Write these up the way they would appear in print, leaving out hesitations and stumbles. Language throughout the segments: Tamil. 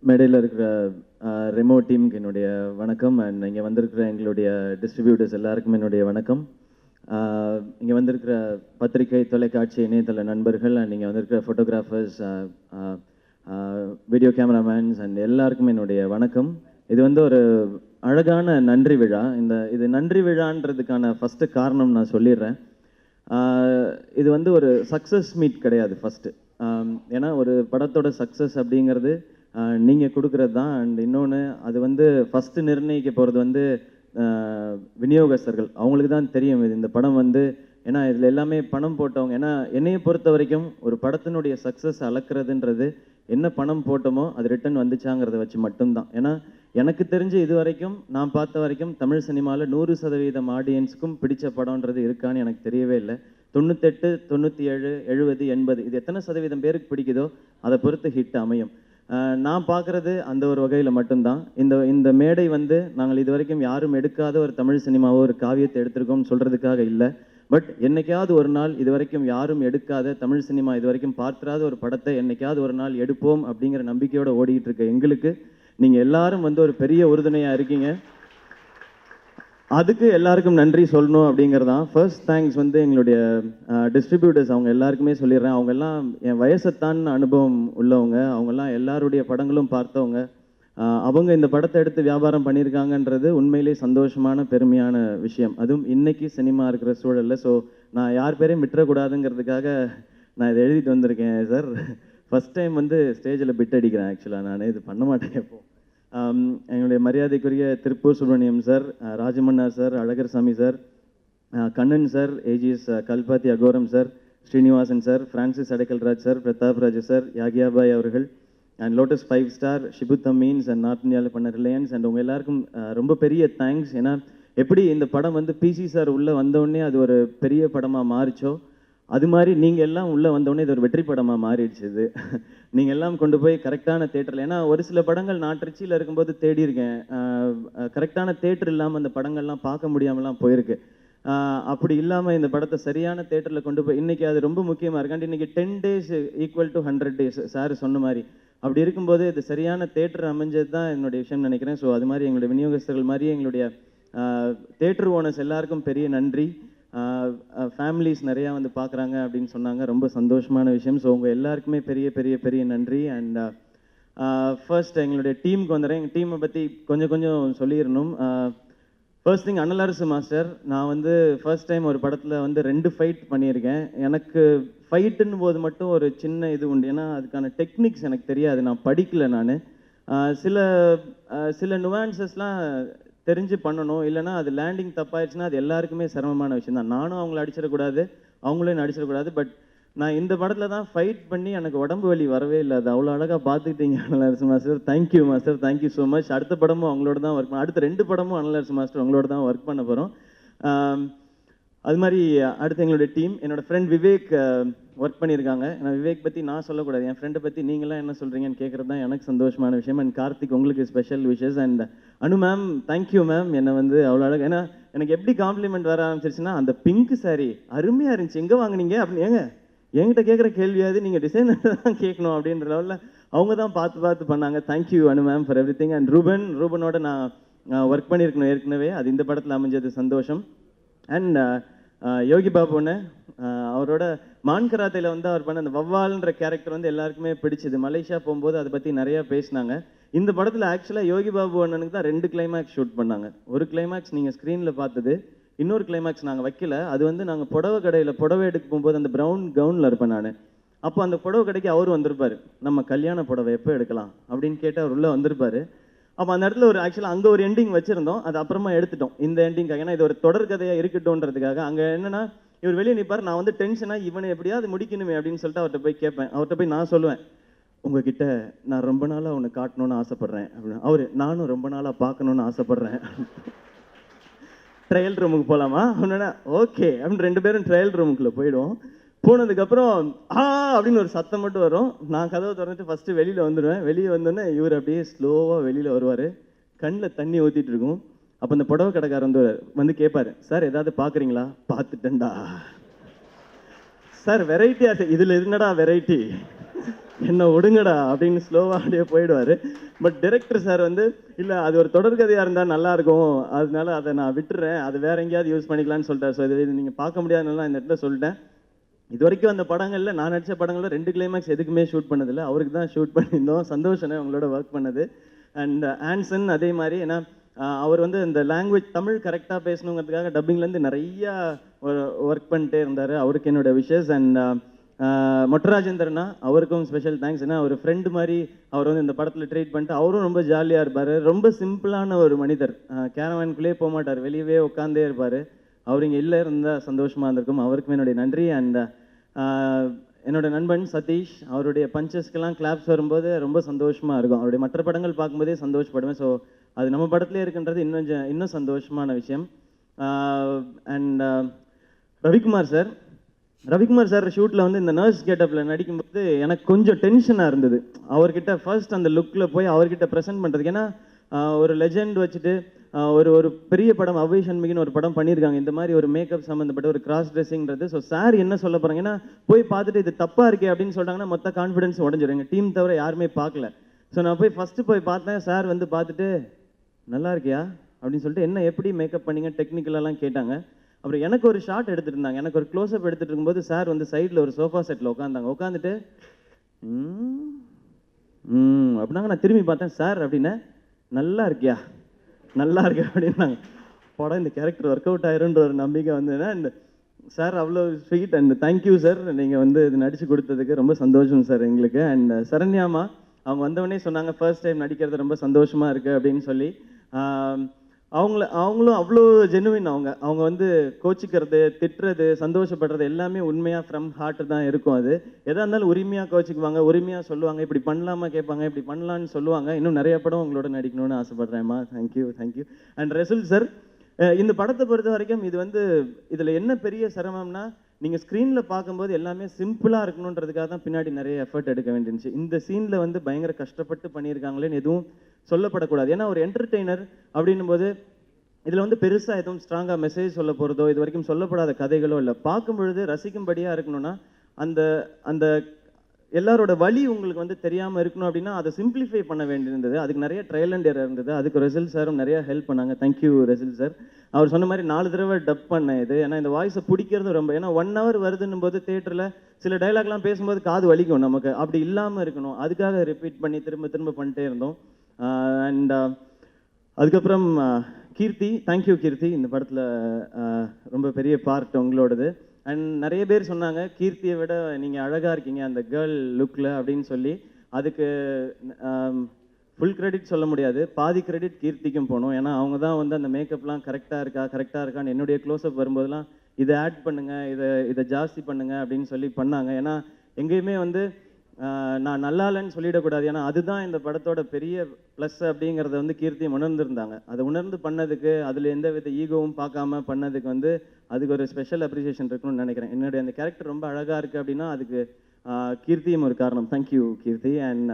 மேடையில் இருக்கிற ரெமோ டீமுக்கு என்னுடைய வணக்கம். அண்ட் இங்கே வந்திருக்கிற எங்களுடைய டிஸ்ட்ரிபியூட்டர்ஸ் எல்லாருக்கும் என்னுடைய வணக்கம். இங்கே வந்திருக்கிற பத்திரிகை, தொலைக்காட்சி, இணையதள நண்பர்கள் அண்ட் இங்கே வந்திருக்கிற ஃபோட்டோகிராஃபர்ஸ், வீடியோ கேமராமேன்ஸ் அண்ட் எல்லாருக்கும் என்னுடைய வணக்கம். இது வந்து ஒரு அழகான நன்றி விழா. இது நன்றி விழான்றதுக்கான ஃபஸ்ட்டு காரணம் நான் சொல்லிடுறேன். இது வந்து ஒரு சக்ஸஸ் மீட் கிடையாது ஃபஸ்ட்டு. ஏன்னா ஒரு படத்தோட சக்ஸஸ் அப்படிங்கிறது நீங்கள் கொடுக்குறது தான். அண்ட் இன்னொன்று, அது வந்து ஃபஸ்ட்டு நிர்ணயிக்க போகிறது வந்து விநியோகஸ்தர்கள். அவங்களுக்கு தான் தெரியும் இது இந்த படம் வந்து, ஏன்னா இதில் எல்லாமே பணம் போட்டவங்க. ஏன்னா என்னையை பொறுத்த வரைக்கும் ஒரு படத்தினுடைய சக்ஸஸ் அளக்கிறதுன்றது என்ன பணம் போட்டோமோ அது ரிட்டர்ன் வந்துச்சாங்கிறத வச்சு மட்டும்தான். ஏன்னா எனக்கு தெரிஞ்சு இது வரைக்கும் நான் பார்த்த வரைக்கும் தமிழ் சினிமாவில் 100% ஆடியன்ஸுக்கும் பிடிச்ச படம்ன்றது இருக்கான்னு எனக்கு தெரியவே இல்லை. 98, 97, 70, 80 இது எத்தனை சதவீதம் பேருக்கு பிடிக்குதோ அதை பொறுத்து ஹிட் அமையும். நான் பார்க்குறது அந்த ஒரு வகையில் மட்டும்தான். இந்த மேடை வந்து நாங்கள் இது வரைக்கும் யாரும் எடுக்காத ஒரு தமிழ் சினிமாவோ ஒரு காவியத்தை எடுத்திருக்கோம்னு சொல்கிறதுக்காக இல்லை. பட் என்னைக்காவது ஒரு நாள் இது வரைக்கும் யாரும் எடுக்காத தமிழ் சினிமா இது வரைக்கும் பார்த்துறாத ஒரு படத்தை என்னைக்காவது ஒரு நாள் எடுப்போம் அப்படிங்கிற நம்பிக்கையோடு ஓடிக்கிட்டு இருக்க எங்களுக்கு நீங்கள் எல்லாரும் வந்து ஒரு பெரிய உறுதுணையாக இருக்கீங்க. அதுக்கு எல்லாருக்கும் நன்றி சொல்லணும் அப்படிங்கிறதான். ஃபர்ஸ்ட் தேங்க்ஸ் வந்து எங்களுடைய டிஸ்ட்ரிபியூட்டர்ஸ், அவங்க எல்லாருக்குமே சொல்லிடுறேன். அவங்கெல்லாம் என் வயசைத்தான் அனுபவம் உள்ளவங்க. அவங்கெல்லாம் எல்லாருடைய படங்களும் பார்த்தவங்க. அவங்க இந்த படத்தை எடுத்து வியாபாரம் பண்ணியிருக்காங்கன்றது உண்மையிலே சந்தோஷமான பெருமையான விஷயம். அதுவும் இன்னைக்கு சினிமா இருக்கிற சூழலில். ஸோ நான் யார் பேரையும் விட்டுறக்கூடாதுங்கிறதுக்காக நான் இதை எழுதிட்டு வந்திருக்கேன் சார். ஃபஸ்ட் டைம் வந்து ஸ்டேஜில் பிட் அடிக்கிறேன். ஆக்சுவலாக நான் இது பண்ண மாட்டேன். எப்போ எங்களுடைய மரியாதைக்குரிய Tiruppur Subramaniam sir, Rajamannar sir, Alagar Sami sir, Kannan sir, AGS Kalpathi Aghoram sir, Srinivasan sir, Francis Adaikalaraj sir, Pratap Raju sir, யாகியாபாய் அவர்கள் அண்ட் லோட்டஸ் 5 ஸ்டார், ஷிபுத் அமீன்ஸ் அண்ட் நார்த் இந்தியாவில் பண்ண ரிலையன்ஸ் அண்ட் உங்கள் எல்லாருக்கும் ரொம்ப பெரிய தேங்க்ஸ். ஏன்னா எப்படி இந்த படம் வந்து பிசி சார் உள்ளே வந்தோடனே அது ஒரு பெரிய படமாக மாறிச்சோ, அது மாதிரி நீங்கள் எல்லாம் உள்ளே வந்தோடனே இது ஒரு வெற்றி படமாக மாறிடுச்சு. இது நீங்கள் எல்லாம் கொண்டு போய் கரெக்டான தேட்டரில், ஏன்னா ஒரு சில படங்கள் நான் திருச்சியில் இருக்கும்போது தேடி இருக்கேன், கரெக்டான தேட்டர் இல்லாமல் அந்த படங்கள்லாம் பார்க்க முடியாமலாம் போயிருக்கு. அப்படி இல்லாமல் இந்த படத்தை சரியான தேட்டரில் கொண்டு போய் இன்றைக்கி அது ரொம்ப முக்கியமாக இருக்காண்டு. இன்றைக்கி 10 days equal to 100 days sir சொன்ன மாதிரி. அப்படி இருக்கும்போது இது சரியான தேட்டர் அமைஞ்சது தான் என்னுடைய விஷயம் நினைக்கிறேன். ஸோ அது மாதிரி எங்களுடைய விநியோகஸ்தர்கள் மாதிரி எங்களுடைய தேட்டர் ஓனர்ஸ் எல்லாருக்கும் பெரிய நன்றி. ஃபேமிலிஸ் நிறையா வந்து பார்க்குறாங்க அப்படின்னு சொன்னாங்க, ரொம்ப சந்தோஷமான விஷயம். ஸோ உங்கள் எல்லாருக்குமே பெரிய பெரிய பெரிய நன்றி. அண்ட் ஃபர்ஸ்ட் எங்களுடைய டீமுக்கு வந்துடுறேன். எங்கள் டீமை பற்றி கொஞ்சம் சொல்லிடணும். First thing, Anal Arasu master. நான் வந்து ஃபர்ஸ்ட் டைம் ஒரு படத்தில் வந்து 2 ஃபைட் பண்ணியிருக்கேன். எனக்கு ஃபைட்டுன்னு போது மட்டும் ஒரு சின்ன இது உண்டு. ஏன்னா அதுக்கான டெக்னிக்ஸ் எனக்கு தெரியாது, நான் படிக்கலை. நான் சில நுவான்சஸ்லாம் தெரிஞ்சு பண்ணணும், இல்லைனா அது லேண்டிங் தப்பாயிடுச்சுன்னா அது எல்லாருக்குமே சிரமமான விஷயம் தான். நானும் அவங்கள அடிச்சிடக்கூடாது, அவங்களையும் அடிச்சிடக்கூடாது. பட் நான் இந்த படத்தில் தான் ஃபைட் பண்ணி எனக்கு உடம்பு வலி வரவே இல்லை. அது அவ்வளோ அழகாக பார்த்துக்கிட்டீங்க Analarasu master. Thank you master, thank you so much. அடுத்த படமும் அவங்களோட தான் ஒர்க் பண்ண, அடுத்த 2 படமும் அனலரசு மாஸ்டர் அவங்களோட தான் ஒர்க் பண்ண போகிறோம். அது மாதிரி அடுத்து எங்களுடைய டீம், என்னோடய ஃப்ரெண்ட் விவேக் ஒர்க் பண்ணியிருக்காங்க. நான் விவேக் பற்றி நான் சொல்லக்கூடாது, என் ஃப்ரெண்டை பற்றி நீங்களாம் என்ன சொல்கிறீங்கன்னு கேட்குறது தான் எனக்கு சந்தோஷமான விஷயம். அண்ட் கார்த்திக், உங்களுக்கு special wishes. And Anu ma'am, thank you ma'am. என்னை வந்து அவ்வளோ அழகாக, ஏன்னா எனக்கு எப்படி காம்ப்ளிமெண்ட் வர ஆரம்பிச்சிருச்சுன்னா, அந்த பிங்க் சாரி அருமையாக இருந்துச்சு, எங்கே வாங்கினீங்க அப்படின்னு. ஏங்க என்கிட்ட கேட்குற கேள்வியாவது நீங்கள் டிசைனர் தான் கேட்கணும் அப்படின்ற லெவலில் அவங்க தான் பார்த்து பண்ணாங்க. Thank you Anu ma'am for everything. And ரூபனோட நான் ஒர்க் பண்ணியிருக்கணும் ஏற்கனவே, அது இந்த படத்தில் அமைஞ்சது சந்தோஷம். அண்ட் யோகி பாபுன்னு அவரோட மான் கராத்தையில் வந்து அவர் பண்ண அந்த வவ்வால்ன்ற கேரக்டர் வந்து எல்லாருக்குமே பிடிச்சிது. மலேசியா போகும்போது அதை பற்றி நிறையா பேசினாங்க. இந்த படத்தில் ஆக்சுவலாக யோகி பாபு அண்ணனுக்கு தான் 2 கிளைமேக்ஸ் ஷூட் பண்ணாங்க. ஒரு கிளைமேக்ஸ் நீங்கள் ஸ்க்ரீனில் பார்த்தது, இன்னொரு கிளைமேக்ஸ் நாங்கள் வைக்கல. அது வந்து நாங்கள் புடவை கடையில் புடவை எடுக்க போகும்போது அந்த ப்ரௌன் கவுனில் இருப்பேன் நான். அப்போ அந்த புடவை கடைக்கு அவர் வந்திருப்பார். நம்ம கல்யாண புடவை எப்போ எடுக்கலாம் அப்படின்னு கேட்டு அவர் உள்ளே வந்திருப்பார். அப்போ அந்த இடத்துல ஒரு ஆக்சுவலாக அங்கே ஒரு எண்டிங் வச்சுருந்தோம், அது அப்புறமா எடுத்துட்டோம் இந்த எண்டிங்காக. ஏன்னா இது ஒரு தொடர் கதையாக இருக்கட்டும்ன்றதுக்காக. அங்கே என்னென்னா இவர் வெளியே நிற்பார், நான் வந்து டென்ஷனாக இவனை எப்படியாவது முடிக்கணுமே அப்படின்னு சொல்லிட்டு அவர்கிட்ட போய் கேட்பேன். அவர்கிட்ட போய் நான் சொல்லுவேன், உங்ககிட்ட நான் ரொம்ப நாளாக அவனை காட்டணும்னு ஆசைப்பட்றேன் அப்படின்னு. அவர், நானும் ரொம்ப நாளாக பார்க்கணுன்னு ஆசைப்பட்றேன். ட்ரையல் ரூமுக்கு போகலாமா அப்படின்னா ஓகே அப்படின்னு 2 பேரும் ட்ரையல் ரூமுக்குள்ளே போயிடுவோம். போனதுக்கப்புறம் அப்படின்னு ஒரு சத்தம் மட்டும் வரும். நான் கதவை திறந்துட்டு ஃபஸ்ட்டு வெளியில் வந்துடுவேன். வெளியே வந்தோடனே இவர் அப்படியே ஸ்லோவாக வெளியில் வருவார், கண்ணில் தண்ணி ஊற்றிட்டு இருக்கும். அப்போ இந்த புடவை கடைக்காரர் வந்து கேட்பார், சார் ஏதாவது பார்க்குறீங்களா? பார்த்துட்டேன்டா சார், வெரைட்டியாக இதில் என்னடா வெரைட்டி, என்ன ஒடுங்கடா அப்படின்னு ஸ்லோவாக அப்படியே போயிடுவார். பட் டைரக்டர் சார் வந்து இல்லை அது ஒரு தொடர்கதையாக இருந்தால் நல்லாயிருக்கும், அதனால அதை நான் விட்டுறேன், அது வேற எங்கேயாவது யூஸ் பண்ணிக்கலாம்னு சொல்லிட்டார். ஸோ இது நீங்கள் பார்க்க முடியாதுனால இந்த இடத்துல சொல்லிட்டேன். இது வரைக்கும் அந்த படங்களில் நான் நடித்த படங்களில் 2 கிளைமேக்ஸ் எதுக்குமே ஷூட் பண்ணதில்லை, அவருக்கு தான் ஷூட் பண்ணியிருந்தோம். சந்தோஷனே உங்களோட ஒர்க் பண்ணது. அண்ட் ஆன்சன் அதே மாதிரி, ஏன்னா அவர் வந்து இந்த லாங்குவேஜ் தமிழ் கரெக்டாக பேசணுங்கிறதுக்காக டப்பிங்லேருந்து நிறையா ஒர்க் பண்ணிட்டே இருந்தார். அவருக்கு என்னோட விஷஸ். அண்ட் மொட்டராஜேந்திரனா அவருக்கும் ஸ்பெஷல் தேங்க்ஸ். ஏன்னா அவர் ஃப்ரெண்டு மாதிரி அவர் வந்து இந்த படத்தில் ட்ரீட் பண்ணிட்டு அவரும் ரொம்ப ஜாலியாக இருப்பார். ரொம்ப சிம்பிளான ஒரு மனிதர், கேரவானுக்குள்ளேயே போக மாட்டார், வெளியவே உட்காந்தே இருப்பார். அவர் இங்கே இல்லை இருந்தால் சந்தோஷமாக இருந்திருக்கும். அவருக்கும் என்னுடைய நன்றி. அண்ட் என்னோட நண்பன் சதீஷ், அவருடைய பஞ்சஸ்க்கெல்லாம் கிளாப்ஸ் வரும்போது ரொம்ப சந்தோஷமாக இருக்கும். அவருடைய மற்ற படங்கள் பார்க்கும்போதே சந்தோஷப்படுவேன். ஸோ அது நம்ம படத்துலேயே இருக்குன்றது இன்னும் சந்தோஷமான விஷயம். அண்ட் ரவிக்குமார் சார் ஷூட்டில் வந்து இந்த நர்ஸ் கெட்டப்பில் நடிக்கும்போது எனக்கு கொஞ்சம் டென்ஷனாக இருந்தது. அவர்கிட்ட ஃபர்ஸ்ட் அந்த லுக்கில் போய் அவர்கிட்ட ப்ரெசென்ட் பண்ணுறதுக்கு. ஏன்னா ஒரு லெஜெண்ட் வச்சுட்டு ஒரு பெரிய படம் அவ்வை சண்முகின்னு ஒரு படம் பண்ணியிருக்காங்க, இந்த மாதிரி ஒரு மேக்கப் சம்மந்தப்பட்ட ஒரு கிராஸ் ட்ரெஸ்ஸிங்கிறது. ஸோ சார் என்ன சொல்ல போகிறாங்க, ஏன்னா போய் பார்த்துட்டு இது தப்பாக இருக்கே அப்படின்னு சொல்லிட்டாங்கன்னா மொத்த கான்ஃபிடன்ஸ் உடஞ்சிடும். எங்கள் டீம் தவிர யாருமே பார்க்கல. ஸோ நான் ஃபஸ்ட்டு போய் பார்த்தேன். சார் வந்து பார்த்துட்டு நல்லா இருக்கியா அப்படின்னு சொல்லிட்டு என்ன எப்படி மேக்கப் பண்ணிங்க டெக்னிக்கலெல்லாம் கேட்டாங்க. அப்புறம் எனக்கு ஒரு ஷாட் எடுத்துகிட்டு இருந்தாங்க. எனக்கு ஒரு க்ளோஸ்அப் எடுத்துகிட்டு இருக்கும்போது சார் வந்து சைடில் ஒரு சோஃபா செட்டில் உட்காந்துட்டாங்க. உட்காந்துட்டு அப்படின்னாங்க. நான் திரும்பி பார்த்தேன், சார் அப்படின்னா நல்லா இருக்கியா அப்படின்னாங்க. படம் இந்த கேரக்டர் ஒர்க் அவுட் ஆயிருன்ற ஒரு நம்பிக்கை வந்ததுன்னா இந்த சார் அவ்வளோ ஸ்வீட். அண்ட் தேங்க்யூ சார், நீங்கள் வந்து இது நடித்து கொடுத்ததுக்கு ரொம்ப சந்தோஷம் சார் எங்களுக்கு. அண்ட் சரண்யாமா அவங்க வந்தவொடனே சொன்னாங்க ஃபர்ஸ்ட் டைம் நடிக்கிறது ரொம்ப சந்தோஷமாக இருக்குது அப்படின்னு சொல்லி. அவங்களும் அவ்வளோ ஜெனுவின். அவங்க வந்து கோச்சிக்கிறது, திட்டுறது, சந்தோஷப்படுறது எல்லாமே உண்மையாக ஃப்ரம் ஹார்ட் தான் இருக்கும். அது எதாக இருந்தாலும் உரிமையாக கோச்சிக்குவாங்க, உரிமையாக சொல்லுவாங்க, இப்படி பண்ணலாமா கேட்பாங்க, இப்படி பண்ணலான்னு சொல்லுவாங்க. இன்னும் நிறைய படம் உங்களோட நடிக்கணும்னு ஆசைப்படுறேன்மா. தேங்க்யூ. அண்ட் ரசூல் சார், இந்த படத்தை பொறுத்த வரைக்கும் இது வந்து இதில் என்ன பெரிய சிரமம்னா, நீங்கள் ஸ்க்ரீனில் பார்க்கும்போது எல்லாமே சிம்பிளாக இருக்கணுன்றதுக்காக தான் பின்னாடி நிறைய எஃபர்ட் எடுக்க வேண்டியிருந்துச்சு. இந்த சீனில் வந்து பயங்கர கஷ்டப்பட்டு பண்ணியிருக்காங்களேன்னு எதுவும் சொல்லப்படக்கூடாது. ஏன்னா ஒரு என்டர்டெய்னர் அப்படின்னும் போது இதில் வந்து பெருசாக எதுவும் ஸ்ட்ராங்காக மெசேஜ் சொல்ல போகிறதோ இது வரைக்கும் சொல்லப்படாத கதைகளோ இல்லை. பார்க்கும் பொழுது ரசிக்கும்படியாக இருக்கணும்னா அந்த அந்த எல்லாரோட வழி உங்களுக்கு வந்து தெரியாமல் இருக்கணும் அப்படின்னா அதை சிம்பிளிஃபை பண்ண வேண்டியிருந்தது. அதுக்கு நிறைய ட்ரையல் அண்ட் எரர் இருந்தது. அதுக்கு ரெசில் சாரும் நிறைய ஹெல்ப் பண்ணாங்க. Thank you ரெசில் sir. அவர் சொன்ன மாதிரி 4 தடவை டப் பண்ணேன் இது. ஏன்னா இந்த வாய்ஸை பிடிக்கிறது ரொம்ப, ஏன்னா 1 hour வருதுன்னும் போது தேட்டரில் சில டைலாக்லாம் பேசும்போது காது வலிக்கும் நமக்கு, அப்படி இல்லாமல் இருக்கணும். அதுக்காக ரிப்பீட் பண்ணி திரும்ப பண்ணிட்டே இருந்தோம். அண்ட் அதுக்கப்புறம் கீர்த்தி, தேங்க்யூ கீர்த்தி. இந்த படத்தில் ரொம்ப பெரிய பார்ட் உங்களோடது. அண்ட் நிறைய பேர் சொன்னாங்க கீர்த்தியை விட நீங்கள் அழகாக இருக்கீங்க அந்த கேர்ள் லுக்கில் அப்படின்னு சொல்லி. அதுக்கு ஃபுல் கிரெடிட் சொல்ல முடியாது, பாதி கிரெடிட் கீர்த்திக்கும் போகணும். ஏன்னா அவங்க தான் வந்து அந்த மேக்கப்லாம் கரெக்டாக இருக்கான்னு என்னுடைய க்ளோஸ்அப் வரும்போதெல்லாம் இதை ஆட் பண்ணுங்கள், இதை ஜாஸ்தி பண்ணுங்கள் அப்படின்னு சொல்லி பண்ணாங்க. ஏன்னா எங்கேயுமே வந்து நான் நல்லா இல்லைன்னு சொல்லிடக்கூடாது. ஏன்னா அதுதான் இந்த படத்தோட பெரிய ப்ளஸ் அப்படிங்கிறத வந்து கீர்த்தி உணர்ந்துருந்தாங்க. அதை உணர்ந்து பண்ணதுக்கு, அதில் எந்த வித ஈகோவும் பார்க்காம பண்ணதுக்கு வந்து அதுக்கு ஒரு ஸ்பெஷல் அப்ரிசியேஷன் இருக்குன்னு நினைக்கிறேன். என்னுடைய அந்த கேரக்டர் ரொம்ப அழகாக இருக்குது அப்படின்னா அதுக்கு கீர்த்தியும் ஒரு காரணம். Thank you Keerthi. அண்ட்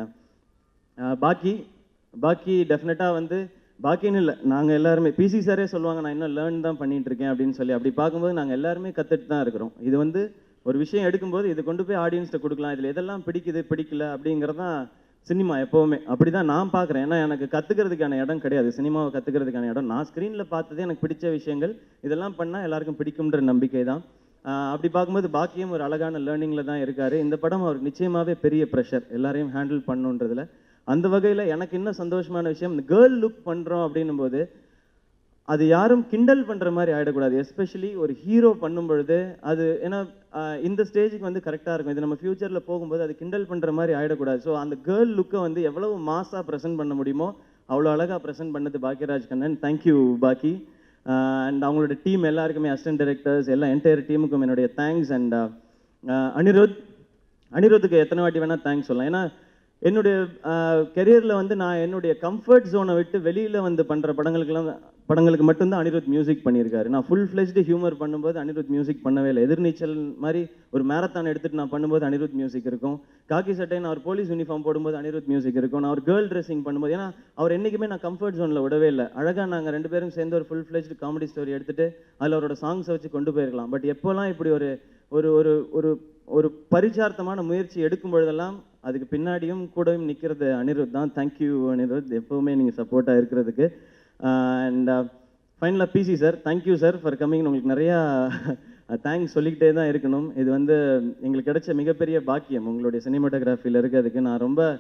பாக்கி டெஃபினட்டாக வந்து பாக்கின்னு இல்லை, நாங்கள் எல்லாருமே பிசி சாரே சொல்லுவாங்க நான் இன்னும் லேர்ன் தான் பண்ணிகிட்டு இருக்கேன் அப்படின்னு சொல்லி. அப்படி பார்க்கும்போது நாங்கள் எல்லாருமே கற்றுட்டு தான் இருக்கிறோம். இது வந்து ஒரு விஷயம் எடுக்கும்போது இது கொண்டு போய் ஆடியன்ஸ்கிட்ட கொடுக்கலாம், இதில் எதெல்லாம் பிடிக்கல அப்படிங்கிறது தான் சினிமா எப்போவுமே. அப்படி தான் நான் பார்க்குறேன். ஏன்னா எனக்கு கற்றுக்கிறதுக்கான இடம் கிடையாது, சினிமாவை கற்றுக்கிறதுக்கான இடம். நான் ஸ்க்ரீனில் பார்த்ததே எனக்கு பிடிச்ச விஷயங்கள், இதெல்லாம் பண்ணால் எல்லாருக்கும் பிடிக்கும்ன்ற நம்பிக்கை தான். அப்படி பார்க்கும்போது பாக்கியம் ஒரு அழகான லேர்னிங்கில் தான் இருக்கார். இந்த படம் அவருக்கு நிச்சயமாகவே பெரிய ப்ரெஷர், எல்லாரையும் ஹேண்டில் பண்ணுன்றதுல. அந்த வகையில் எனக்கு இன்னும் சந்தோஷமான விஷயம், இந்த கேர்ள் லுக் பண்ணுறோம் அப்படின்னும் போது அது யாரும் கிண்டல் பண்ணுற மாதிரி ஆகிடக்கூடாது. எஸ்பெஷலி ஒரு ஹீரோ பண்ணும் பொழுது அது ஏன்னா இந்த ஸ்டேஜுக்கு வந்து கரெக்டாக இருக்கும். இது நம்ம ஃப்யூச்சரில் போகும்போது அது கிண்டல் பண்ணுற மாதிரி ஆகிடக்கூடாது. ஸோ அந்த கேர்ள் லுக்கை வந்து எவ்வளவு மாஸாக ப்ரெசென்ட் பண்ண முடியுமோ அவ்வளோ அழகாக ப்ரெசென்ட் பண்ணது பாக்கியராஜ் கண்ணன். தேங்க்யூ பாக்கி. அண்ட் அவங்களோட டீம் எல்லாருக்குமே, அசிஸ்டன்ட் டைரக்டர்ஸ் எல்லா என்டையர் டீமுக்கும் என்னுடைய தேங்க்ஸ். அண்ட் அனிருத்துக்கு எத்தனை வாட்டி வேணால் தேங்க்ஸ் சொல்லலாம். ஏன்னா என்னுடைய கெரியரில் வந்து நான் என்னுடைய கம்ஃபர்ட் ஜோனை விட்டு வெளியில் வந்து பண்ணுற படங்களுக்கு மட்டும்தான் அனிருத் மியூசிக் பண்ணியிருக்காரு. நான் ஃபுல் ஃப்ளெஜ்டு ஹியூமர் பண்ணும்போது அனிருத் மியூசிக் பண்ணவே இல்லை. எதிர்நீச்சல் மாதிரி ஒரு மேரத்தான் எடுத்துகிட்டு நான் பண்ணும்போது அனிருத் மியூசிக் இருக்கும். காக்கி சட்டை நான் ஒரு போலீஸ் யூனிஃபார்ம் போடும்போது அனிருத் மியூசிக் இருக்கும். நான் ஒரு கேர்ள் ட்ரெஸ்ஸிங் பண்ணும்போது, ஏன்னா அவர் என்றைக்குமே நான் கம்ஃபர்ட் ஜோனில் விடவே இல்லை. அழகாக நாங்கள் 2 பேரும் சேர்ந்து ஒரு ஃபுல் ஃப்ளெஜ்டு காமெடி ஸ்டோரி எடுத்துகிட்டு அதில் அவரோட சாங்ஸை வச்சு கொண்டு போயிருக்கலாம். பட் எப்போல்லாம் இப்படி ஒரு ஒரு ஒரு ஒரு பரிச்சார்த்தமான முயற்சி எடுக்கும் பொழுதெல்லாம் அதுக்கு பின்னாடியும் கூடவும் நிற்கிறது அனிருத் தான். தேங்க்யூ அனிருத், எப்போவுமே நீங்கள் சப்போர்ட்டாக இருக்கிறதுக்கு. அண்ட் ஃபைனலாக PC sir, thank you sir for coming. உங்களுக்கு நிறையா தேங்க்ஸ் சொல்லிக்கிட்டே தான் இருக்கணும். இது வந்து எங்களுக்கு கிடைச்ச மிகப்பெரிய பாக்கியம் உங்களுடைய சினிமாட்டோகிராஃபியில் இருக்கிறதுக்கு. நான் ரொம்ப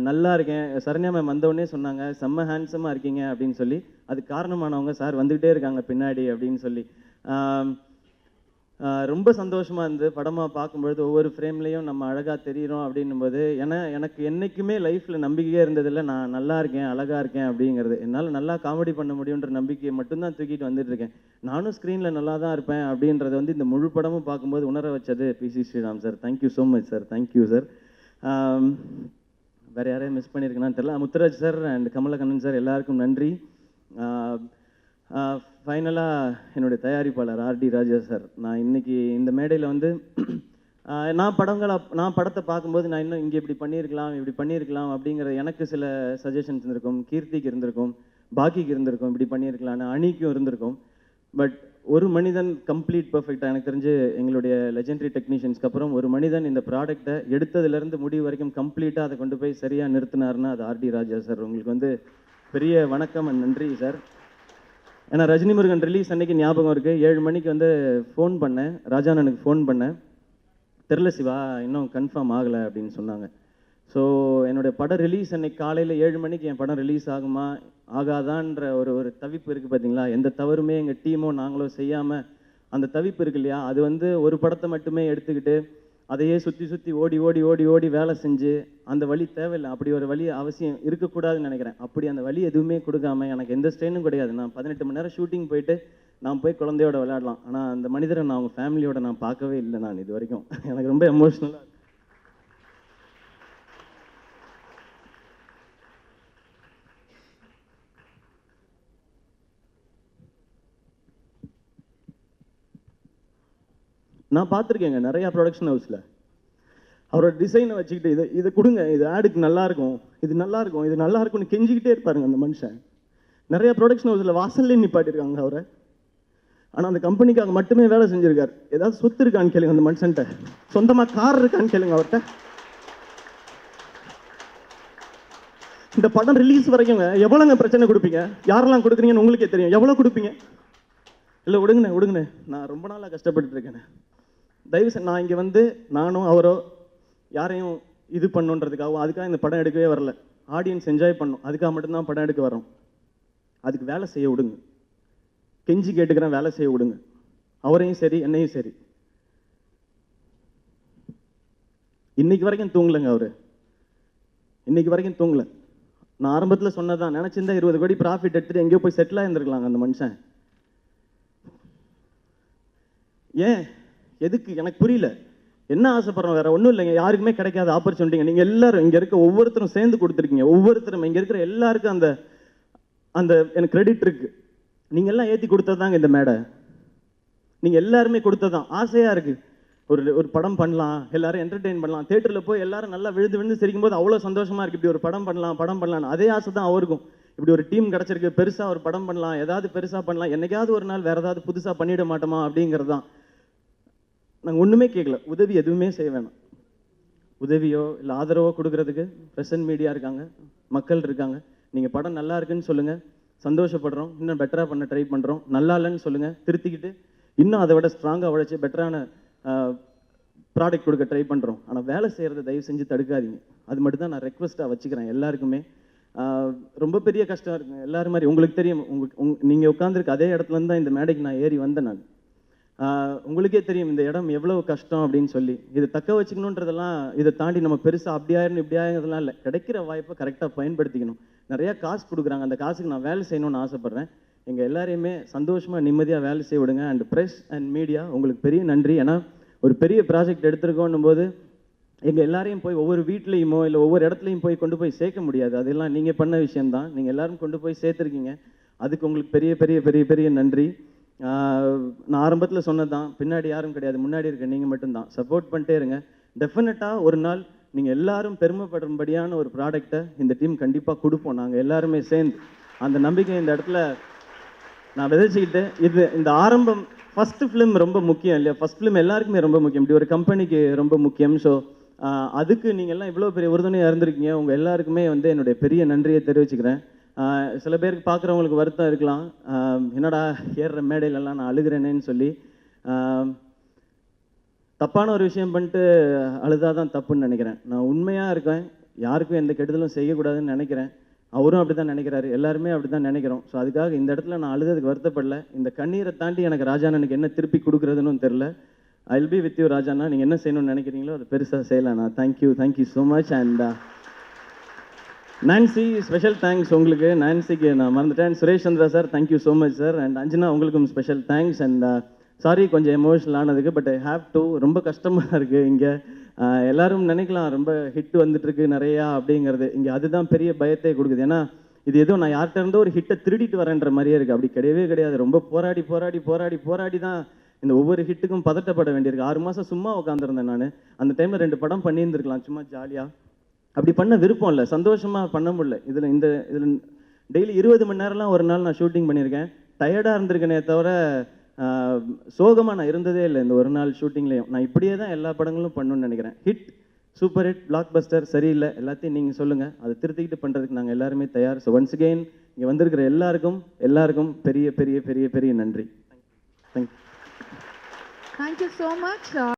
நல்லா இருக்கேன். சரண்யா மேம் வந்தவுடனே சொன்னாங்க செம்ம ஹேண்ட்ஸமாக இருக்கீங்க அப்படின்னு சொல்லி. அதுக்கு காரணமானவங்க சார் வந்துக்கிட்டே இருக்காங்க பின்னாடி அப்படின்னு சொல்லி. ரொம்ப சந்தோஷமாக இருந்து படமாக பார்க்கும்பொழுது ஒவ்வொரு ஃப்ரேம்லேயும் நம்ம அழகாக தெரிகிறோம் அப்படின்னும்போது, ஏன்னா எனக்கு என்றைக்குமே லைஃப்பில் நம்பிக்கையே இருந்ததில்லை நான் நல்லா இருக்கேன் அழகாக இருக்கேன் அப்படிங்கிறது. என்னால் நல்லா காமெடி பண்ண முடியுன்ற நம்பிக்கையை மட்டும்தான் தூக்கிட்டு வந்துட்டுருக்கேன். நானும் ஸ்க்ரீனில் நல்லா தான் இருப்பேன் அப்படின்றத வந்து இந்த முழு படமும் பார்க்கும்போது உணர வச்சது PC Sreeram sir. Thank you so much sir. Thank you sir. வேறு யாரையும் மிஸ் பண்ணியிருக்கேன்னு தெரியல. Muthuraj sir and Kamalakannan sir எல்லாருக்கும் நன்றி. ஃபைனலாக என்னுடைய தயாரிப்பாளர் ஆர்டி ராஜா சார், நான் இன்றைக்கி இந்த மேடையில் வந்து நான் படத்தை பார்க்கும்போது நான் இன்னும் இங்கே இப்படி பண்ணியிருக்கலாம் அப்படிங்கிற எனக்கு சில சஜஷன்ஸ் இருந்திருக்கும். கீர்த்திக்கு இருந்திருக்கும், பாக்கிக்கு இருந்திருக்கும், இப்படி பண்ணியிருக்கலான்னு அணிக்கும் இருந்திருக்கும். பட் ஒரு மனிதன் கம்ப்ளீட் பர்ஃபெக்டாக எனக்கு தெரிஞ்சு எங்களுடைய லெஜெண்டரி டெக்னீஷியன்ஸ்க்கு அப்புறம் ஒரு மனிதன் இந்த ப்ராடக்டை எடுத்ததுலேருந்து முடிவு வரைக்கும் கம்ப்ளீட்டாக அதை கொண்டு போய் சரியாக நிறுத்தினார்னா அது ஆர்டி ராஜா சார். உங்களுக்கு வந்து பெரிய வணக்கம் அண்ட் நன்றி சார். ஏன்னா ரஜினி முருகன் ரிலீஸ் அன்னைக்கு ஞாபகம் இருக்குது, 7 மணிக்கு வந்து ஃபோன் பண்ணேன், ராஜானனுக்கு ஃபோன் பண்ணேன். தெரில சிவா இன்னும் கன்ஃபார்ம் ஆகலை அப்படின்னு சொன்னாங்க. ஸோ என்னுடைய படம் ரிலீஸ் அன்னைக்கு காலையில் 7 மணிக்கு என் படம் ரிலீஸ் ஆகுமா ஆகாதான்ற ஒரு தவிப்பு இருக்குது பார்த்தீங்களா. எந்த தவறுமே எங்கள் டீமோ நாங்களோ செய்யாமல் அந்த தவிப்பு இருக்கு இல்லையா, அது வந்து ஒரு படத்தை மட்டுமே எடுத்துக்கிட்டு அதையே சுற்றி ஓடி வேலை செஞ்சு அந்த வழி தேவையில்லை. அப்படி ஒரு வழி அவசியம் இருக்கக்கூடாதுன்னு நினைக்கிறேன். அப்படி அந்த வழி எதுவுமே கொடுக்காம எனக்கு எந்த ஸ்ட்ரெயினும் கிடையாது. நான் 18 மணி நேரம் ஷூட்டிங் போயிட்டு நான் போய் குழந்தையோட விளையாடலாம். ஆனால் அந்த மனிதரை நான் அவங்க ஃபேமிலியோட நான் பார்க்கவே இல்லை நான் இது வரைக்கும். எனக்கு ரொம்ப எமோஷ்னலாக. நான் பார்த்துருக்கேங்க நிறையா ப்ரொடக்ஷன் ஹவுஸில் அவரோட டிசைனை வச்சுக்கிட்டு இதை கொடுங்க, இது ஆடுக்கு நல்லாயிருக்கும், இது நல்லாயிருக்கும்னு கெஞ்சிக்கிட்டே இருப்பாருங்க அந்த மனுஷன். நிறையா ப்ரொடக்ஷன் ஹவுஸில் வாசல்லே நிப்பாட்டிருக்காங்க அவரை. ஆனால் அந்த கம்பெனிக்காக மட்டுமே வேலை செஞ்சுருக்கார். ஏதாவது சொத்து இருக்கான்னு கேளுங்க அந்த மனுஷன்ட்ட, சொந்தமாக கார் இருக்கான்னு கேளுங்க அவர்கிட்ட. இந்த படம் ரிலீஸ் வரைக்கும் எவ்வளோங்க பிரச்சனை கொடுப்பீங்க, யாரெல்லாம் கொடுக்குறீங்கன்னு உங்களுக்கே தெரியும். எவ்வளோ கொடுப்பீங்க? இல்லை விடுங்கண்ணே, நான் ரொம்ப நாளாக கஷ்டப்பட்டு இருக்கேன். தயவுசெய்து நான் இங்கே வந்து நானும் அவரோ யாரையும் இது பண்ணுன்றதுக்காகவும் அதுக்காக இந்த படம் எடுக்கவே வரல. ஆடியன்ஸ் என்ஜாய் பண்ணும், அதுக்காக மட்டும்தான் படம் எடுக்க வரோம். அதுக்கு வேலை செய்ய விடுங்க, கெஞ்சி கேட்டுக்கிறேன், வேலை செய்ய விடுங்க. அவரையும் சரி என்னையும் சரி. இன்னைக்கு வரைக்கும் தூங்கலைங்க அவரு, இன்னைக்கு வரைக்கும் தூங்கல. நான் ஆரம்பத்தில் சொன்னதான், நினச்சிருந்தா 20 கோடி ப்ராஃபிட் எடுத்துட்டு எங்கேயோ போய் செட்டில் ஆயிருந்துருக்கலாங்க அந்த மனுஷன். ஏன் எதுக்கு எனக்கு புரியல. என்ன ஆசைப்படுறோம், வேற ஒன்றும் இல்லைங்க. யாருக்குமே கிடைக்காத ஆப்பர்ச்சுனிட்டிங்க நீங்கள் எல்லாரும் இங்கே இருக்க ஒவ்வொருத்தரும் சேர்ந்து கொடுத்துருக்கீங்க. ஒவ்வொருத்தரும் இங்கே இருக்கிற எல்லாருக்கும் அந்த அந்த எனக்கு கிரெடிட் இருக்கு. நீங்கள் எல்லாம் ஏற்றி கொடுத்ததாங்க இந்த மேடை, நீங்கள் எல்லாருமே கொடுத்ததான். ஆசையாக இருக்குது ஒரு படம் பண்ணலாம், எல்லாரும் என்டர்டெயின் பண்ணலாம், தேட்டரில் போய் எல்லாரும் நல்லா விழுந்து சிரிக்கும் போது அவ்வளோ சந்தோஷமாக இருக்குது. இப்படி ஒரு படம் பண்ணலாம் அதே ஆசை தான் அவருக்கும். இப்படி ஒரு டீம் கிடச்சிருக்கு, பெருசாக ஒரு படம் பண்ணலாம், ஏதாவது பெருசாக பண்ணலாம், என்னைக்காவது ஒரு நாள் வேறு ஏதாவது புதுசாக பண்ணிட மாட்டோமா அப்படிங்கிறது தான். நாங்கள் ஒன்றுமே கேட்கல, உதவி எதுவுமே செய்ய வேணாம். உதவியோ இல்லை ஆதரவோ கொடுக்கறதுக்கு ப்ரெசன்ட் மீடியா இருக்காங்க, மக்கள் இருக்காங்க. நீங்கள் படம் நல்லா இருக்குன்னு சொல்லுங்கள், சந்தோஷப்படுறோம், இன்னும் பெட்டராக பண்ண ட்ரை பண்ணுறோம். நல்லா இல்லைன்னு சொல்லுங்கள், திருத்திக்கிட்டு இன்னும் அதை விட ஸ்ட்ராங்காக உழைச்சி பெட்டரான ப்ராடக்ட் கொடுக்க ட்ரை பண்ணுறோம். ஆனால் வேலை செய்கிறத தயவு செஞ்சு தடுக்காதீங்க. அது மட்டும் தான் நான் ரெக்வஸ்ட்டாக வச்சுக்கிறேன் எல்லாருக்குமே. ரொம்ப பெரிய கஷ்டம் இருக்குங்க எல்லாரும் மாதிரி. உங்களுக்கு தெரியும், நீங்கள் உட்காந்துருக்க அதே இடத்துலேருந்து தான் இந்த மேடைக்கு நான் ஏறி வந்தேன். நான் உங்களுக்கே தெரியும் இந்த இடம் எவ்வளோ கஷ்டம் அப்படின்னு சொல்லி. இதை தக்க வச்சுக்கணுன்றதெல்லாம், இதை தாண்டி நம்ம பெருசாக அப்படியாயிரும் இப்படியாயிருந்ததுலாம் இல்லை. கிடைக்கிற வாய்ப்பை கரெக்டாக பயன்படுத்திக்கணும். நிறையா காசு கொடுக்குறாங்க, அந்த காசுக்கு நான் வேலை செய்யணும்னு ஆசைப்பட்றேன். எங்கள் எல்லாரையுமே சந்தோஷமாக நிம்மதியாக வேலை செய்ய விடுங்க. அண்ட் ப்ரெஸ் அண்ட் மீடியா உங்களுக்கு பெரிய நன்றி. ஏன்னா ஒரு பெரிய ப்ராஜெக்ட் எடுத்துருக்கோன்னும் போது எங்கள் எல்லாரையும் போய் ஒவ்வொரு வீட்லேயுமோ இல்லை ஒவ்வொரு இடத்துலையும் போய் கொண்டு போய் சேர்க்க முடியாது. அதெல்லாம் நீங்கள் பண்ண விஷயந்தான். நீங்கள் எல்லோரும் கொண்டு போய் சேர்த்துருக்கீங்க, அதுக்கு உங்களுக்கு பெரிய பெரிய பெரிய பெரிய நன்றி. நான் ஆரம்பத்தில் சொன்னதான், பின்னாடி யாரும் கிடையாது, முன்னாடி இருக்க நீங்கள் மட்டும்தான். சப்போர்ட் பண்ணிட்டே இருங்க. டெஃபினட்டாக ஒரு நாள் நீங்கள் எல்லாரும் பெருமைப்படும்படியான ஒரு ப்ராடக்டை இந்த டீம் கண்டிப்பாக கொடுப்போம். நாங்கள் எல்லாருமே சேர்ந்து அந்த நம்பிக்கை இந்த இடத்துல நான் விதைச்சிக்கிட்டு, இந்த ஆரம்பம் ஃபஸ்ட்டு ஃபிலிம் ரொம்ப முக்கியம் இல்லையா? ஃபஸ்ட் ஃபிலிம் எல்லாருக்குமே ரொம்ப முக்கியம், இப்படி ஒரு கம்பெனிக்கு ரொம்ப முக்கியம். ஸோ அதுக்கு நீங்கள் எல்லாம் இவ்வளோ பெரிய உறுதுணையாக இருந்திருக்கீங்க. உங்கள் எல்லாருக்குமே வந்து என்னுடைய பெரிய நன்றியை தெரிவிச்சுக்கிறேன். சில பேருக்கு பார்க்குறவங்களுக்கு வருத்தம் இருக்கலாம், என்னடா ஏறுற மேடையிலலாம் நான் அழுகிறேனேன்னு சொல்லி. தப்பான ஒரு விஷயம் பண்ணிட்டு அழுதாதான் தப்புன்னு நினைக்கிறேன். நான் உண்மையாக இருக்கேன், யாருக்கும் எந்த கெடுதலும் செய்யக்கூடாதுன்னு நினைக்கிறேன். அவரும் அப்படி தான் நினைக்கிறாரு, எல்லாருமே அப்படி தான் நினைக்கிறோம். ஸோ அதுக்காக இந்த இடத்துல நான் அழுததுக்கு வருத்தப்படல. இந்த கண்ணீரை தாண்டி எனக்கு ராஜாண்ணனுக்கு என்ன திருப்பி கொடுக்குறதுன்னு தெரில. I will be with you ராஜாண்ணா. நீங்கள் என்ன செய்யணும்னு நினைக்கிறீங்களோ அது பெருசாக செய்யலாண்ணா. Thank you so much. And Nancy, special thanks உங்களுக்கு. நான்சிக்கு நான் மறந்துட்டேன். Suresh Chandra sir, thank you so much sir. And Anjana, உங்களுக்கும் ஸ்பெஷல் தேங்க்ஸ். அண்ட் சாரி கொஞ்சம் எமோஷனல் ஆனதுக்கு, பட் ஐ ஹாவ் டு. ரொம்ப கஷ்டமாக இருக்குது இங்கே. எல்லாரும் நினைக்கலாம் ரொம்ப ஹிட் வந்துட்டுருக்கு நிறையா அப்படிங்கிறது. இங்கே அதுதான் பெரிய பயத்தை கொடுக்குது. ஏன்னா இது ஏதோ நான் யார்கிட்ட இருந்தோ ஒரு ஹிட்டை திருடிட்டு வரேன்ற மாதிரியே இருக்குது. அப்படி கிடையவே கிடையாது. ரொம்ப போராடி போராடி போராடி போராடி தான் இந்த ஒவ்வொரு ஹிட்டுக்கும் பதட்டப்பட வேண்டியிருக்கு. 6 மாதம் சும்மா உட்காந்துருந்தேன் நான். அந்த டைமில் 2 படம் பண்ணியிருந்துருக்கலாம் சும்மா ஜாலியாக. அப்படி பண்ண விருப்பம் இல்லை, சந்தோஷமாக பண்ண முடியல. இதில் டெய்லி 20 மணி நேரம்லாம் ஒரு நாள் நான் ஷூட்டிங் பண்ணியிருக்கேன். டயர்டாக இருந்திருக்கேனே தவிர சோகமாக நான் இருந்ததே இல்லை இந்த ஒரு நாள் ஷூட்டிங்லேயும். நான் இப்படியே தான் எல்லா படங்களும் பண்ணணும்னு நினைக்கிறேன். Hit, super hit, black Bastar சரியில்லை, எல்லாத்தையும் நீங்கள் சொல்லுங்கள். அதை திருத்திக்கிட்டு பண்ணுறதுக்கு நாங்கள் எல்லாருமே தயார். ஸோ ஒன்ஸ் அகெயின் இங்கே வந்திருக்கிற எல்லாருக்கும் பெரிய பெரிய பெரிய பெரிய நன்றி. Thank you. Thank you so much.